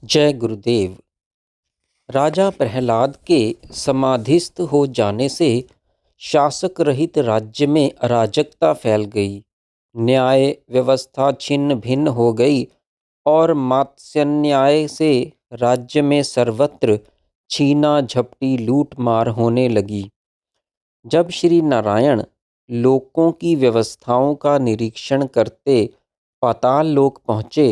जय गुरुदेव। राजा प्रहलाद के समाधिस्थ हो जाने से शासक रहित राज्य में अराजकता फैल गई। न्याय व्यवस्था छिन्न भिन्न हो गई और मात्स्यन्याय से राज्य में सर्वत्र छीना झपटी लूट मार होने लगी। जब श्री नारायण लोकों की व्यवस्थाओं का निरीक्षण करते पाताल लोक पहुँचे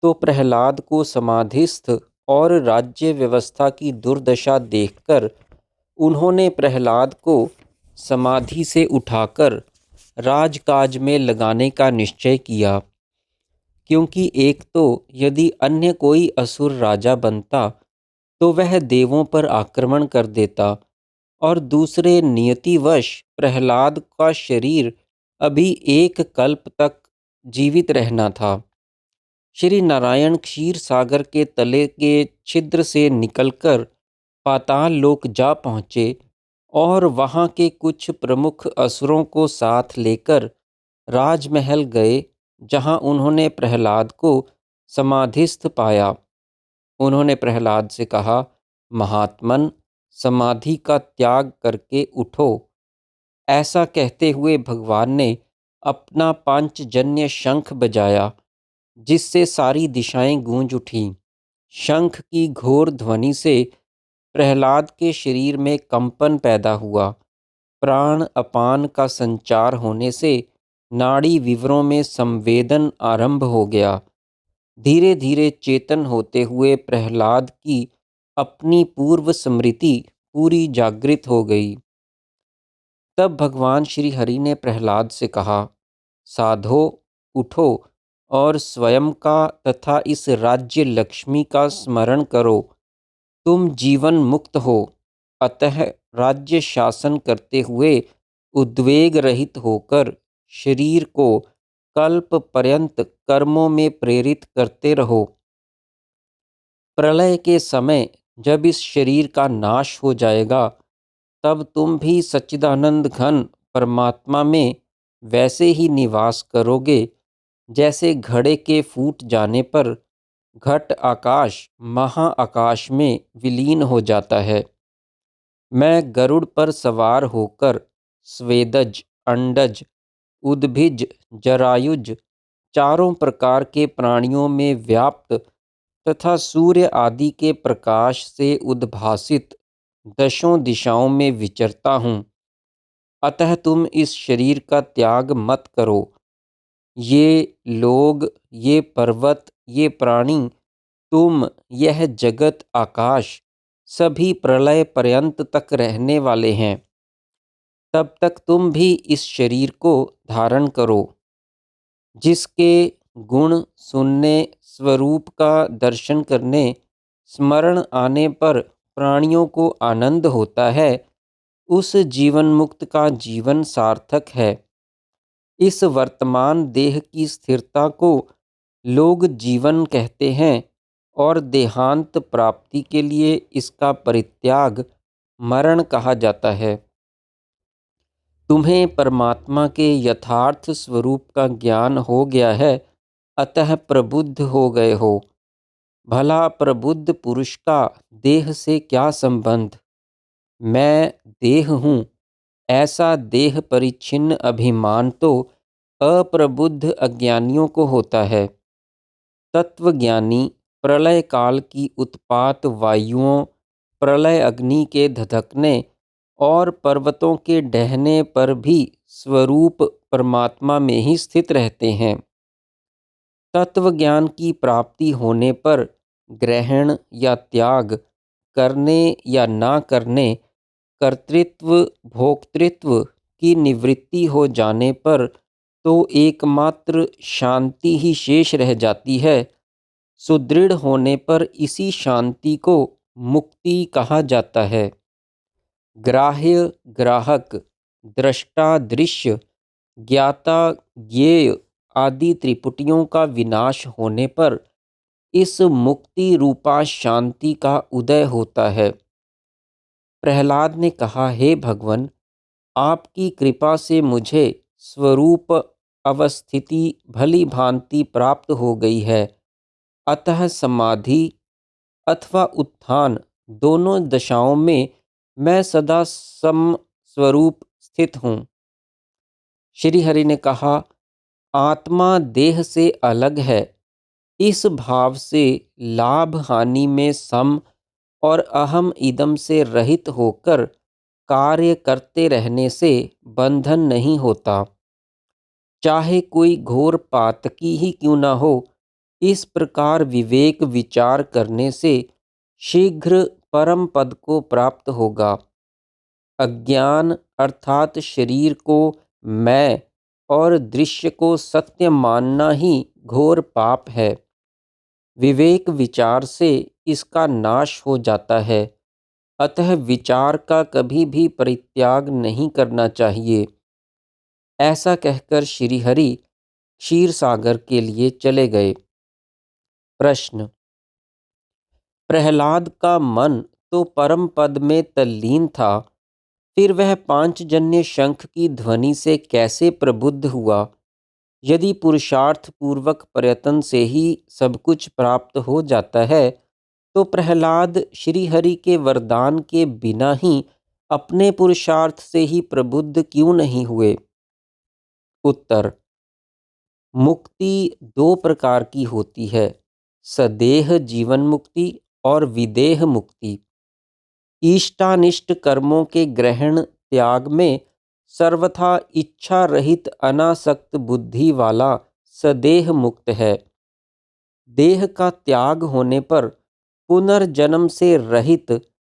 तो प्रहलाद को समाधिस्थ और राज्य व्यवस्था की दुर्दशा देखकर उन्होंने प्रहलाद को समाधि से उठाकर राजकाज में लगाने का निश्चय किया। क्योंकि एक तो यदि अन्य कोई असुर राजा बनता तो वह देवों पर आक्रमण कर देता, और दूसरे नियतिवश प्रहलाद का शरीर अभी एक कल्प तक जीवित रहना था। श्री नारायण क्षीर सागर के तले के छिद्र से निकलकर पाताल लोक जा पहुँचे और वहाँ के कुछ प्रमुख असुरों को साथ लेकर राजमहल गए, जहाँ उन्होंने प्रहलाद को समाधिस्थ पाया। उन्होंने प्रहलाद से कहा, महात्मन, समाधि का त्याग करके उठो। ऐसा कहते हुए भगवान ने अपना पांचजन्य शंख बजाया, जिससे सारी दिशाएं गूंज उठीं। शंख की घोर ध्वनि से प्रहलाद के शरीर में कंपन पैदा हुआ। प्राण अपान का संचार होने से नाड़ी विवरों में संवेदन आरंभ हो गया। धीरे धीरे चेतन होते हुए प्रहलाद की अपनी पूर्व स्मृति पूरी जागृत हो गई। तब भगवान श्री हरि ने प्रहलाद से कहा, साधो, उठो और स्वयं का तथा इस राज्य लक्ष्मी का स्मरण करो। तुम जीवन मुक्त हो, अतः राज्य शासन करते हुए उद्वेग रहित होकर शरीर को कल्प पर्यंत कर्मों में प्रेरित करते रहो। प्रलय के समय जब इस शरीर का नाश हो जाएगा, तब तुम भी सच्चिदानंद घन परमात्मा में वैसे ही निवास करोगे जैसे घड़े के फूट जाने पर घट आकाश महाआकाश में विलीन हो जाता है। मैं गरुड़ पर सवार होकर स्वेदज, अंडज, उद्भिज, जरायुज चारों प्रकार के प्राणियों में व्याप्त तथा सूर्य आदि के प्रकाश से उद्भासित दशों दिशाओं में विचरता हूँ। अतः तुम इस शरीर का त्याग मत करो। ये लोग, ये पर्वत, ये प्राणी, तुम, यह जगत, आकाश सभी प्रलय पर्यंत तक रहने वाले हैं। तब तक तुम भी इस शरीर को धारण करो। जिसके गुण सुनने, स्वरूप का दर्शन करने, स्मरण आने पर प्राणियों को आनंद होता है, उस जीवन मुक्त का जीवन सार्थक है। इस वर्तमान देह की स्थिरता को लोग जीवन कहते हैं और देहांत प्राप्ति के लिए इसका परित्याग मरण कहा जाता है। तुम्हें परमात्मा के यथार्थ स्वरूप का ज्ञान हो गया है, अतः प्रबुद्ध हो गए हो। भला प्रबुद्ध पुरुष का देह से क्या संबंध? मैं देह हूँ, ऐसा देह परिच्छिन्न अभिमान तो अप्रबुद्ध अज्ञानियों को होता है। तत्वज्ञानी प्रलय काल की उत्पात वायुओं, प्रलय अग्नि के धधकने और पर्वतों के ढहने पर भी स्वरूप परमात्मा में ही स्थित रहते हैं। तत्व ज्ञान की प्राप्ति होने पर ग्रहण या त्याग, करने या ना करने, कर्तृत्व भोक्तृत्व की निवृत्ति हो जाने पर तो एकमात्र शांति ही शेष रह जाती है। सुदृढ़ होने पर इसी शांति को मुक्ति कहा जाता है। ग्राह्य ग्राहक, दृष्टा दृश्य, ज्ञाता ज्ञेय आदि त्रिपुटियों का विनाश होने पर इस मुक्ति रूपा शांति का उदय होता है। प्रहलाद ने कहा, हे भगवन, आपकी कृपा से मुझे स्वरूप अवस्थिति भली भांति प्राप्त हो गई है, अतः समाधि अथवा उत्थान, दोनों दशाओं में मैं सदा सम स्वरूप स्थित हूँ। श्री हरि ने कहा, आत्मा देह से अलग है। इस भाव से लाभ हानि में सम और अहम इदम से रहित होकर कार्य करते रहने से बंधन नहीं होता। चाहे कोई घोर पातकी ही क्यों न हो, इस प्रकार विवेक विचार करने से शीघ्र परम पद को प्राप्त होगा। अज्ञान अर्थात शरीर को मैं और दृश्य को सत्य मानना ही घोर पाप है। विवेक विचार से इसका नाश हो जाता है। अतः विचार का कभी भी परित्याग नहीं करना चाहिए। ऐसा कहकर श्रीहरि क्षीर सागर के लिए चले गए। प्रश्न, प्रहलाद का मन तो परम पद में तल्लीन था, फिर वह पांचजन्य शंख की ध्वनि से कैसे प्रबुद्ध हुआ? यदि पुरुषार्थ पूर्वक प्रयत्न से ही सब कुछ प्राप्त हो जाता है, तो प्रहलाद श्रीहरि के वरदान के बिना ही अपने पुरुषार्थ से ही प्रबुद्ध क्यों नहीं हुए? उत्तर, मुक्ति दो प्रकार की होती है, सदेह जीवन मुक्ति और विदेह मुक्ति। इष्टानिष्ट कर्मों के ग्रहण त्याग में सर्वथा इच्छा रहित अनासक्त बुद्धि वाला सदेह मुक्त है। देह का त्याग होने पर पुनर्जन्म से रहित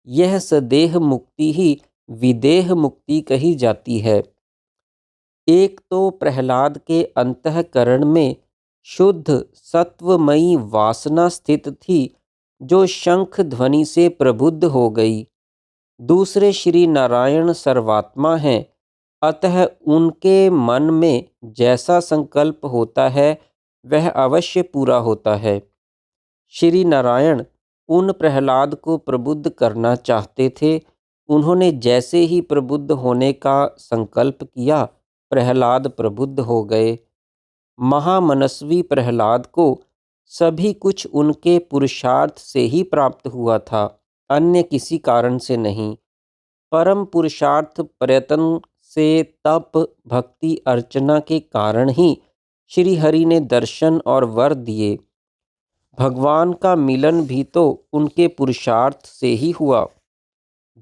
यह सदेह मुक्ति ही विदेह मुक्ति कही जाती है। एक तो प्रहलाद के अंतःकरण में शुद्ध सत्वमयी वासना स्थित थी, जो शंख ध्वनि से प्रबुद्ध हो गई। दूसरे श्री नारायण सर्वात्मा हैं, अतः उनके मन में जैसा संकल्प होता है वह अवश्य पूरा होता है। श्री नारायण उन प्रहलाद को प्रबुद्ध करना चाहते थे। उन्होंने जैसे ही प्रबुद्ध होने का संकल्प किया, प्रहलाद प्रबुद्ध हो गए। महामनस्वी प्रहलाद को सभी कुछ उनके पुरुषार्थ से ही प्राप्त हुआ था, अन्य किसी कारण से नहीं। परम पुरुषार्थ प्रयत्न से तप भक्ति अर्चना के कारण ही श्री हरि ने दर्शन और वर दिए। भगवान का मिलन भी तो उनके पुरुषार्थ से ही हुआ।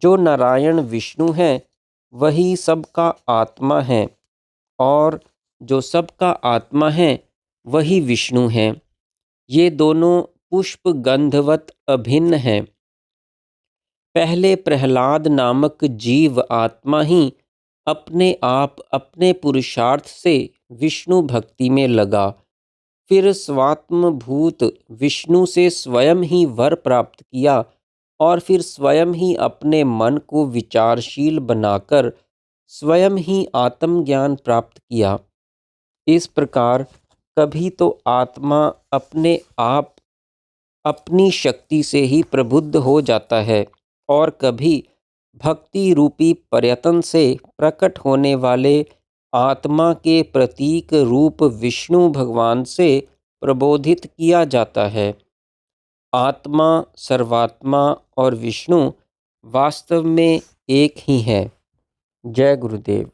जो नारायण विष्णु है वही सबका आत्मा है, और जो सबका आत्मा है वही विष्णु है। ये दोनों पुष्प गंधवत अभिन्न हैं। पहले प्रहलाद नामक जीव आत्मा ही अपने आप अपने पुरुषार्थ से विष्णु भक्ति में लगा। फिर स्वात्मभूत विष्णु से स्वयं ही वर प्राप्त किया, और फिर स्वयं ही अपने मन को विचारशील बनाकर स्वयं ही आत्मज्ञान प्राप्त किया। इस प्रकार कभी तो आत्मा अपने आप अपनी शक्ति से ही प्रबुद्ध हो जाता है, और कभी भक्ति रूपी प्रयत्न से प्रकट होने वाले आत्मा के प्रतीक रूप विष्णु भगवान से प्रबोधित किया जाता है। आत्मा, सर्वात्मा और विष्णु वास्तव में एक ही है। जय गुरुदेव।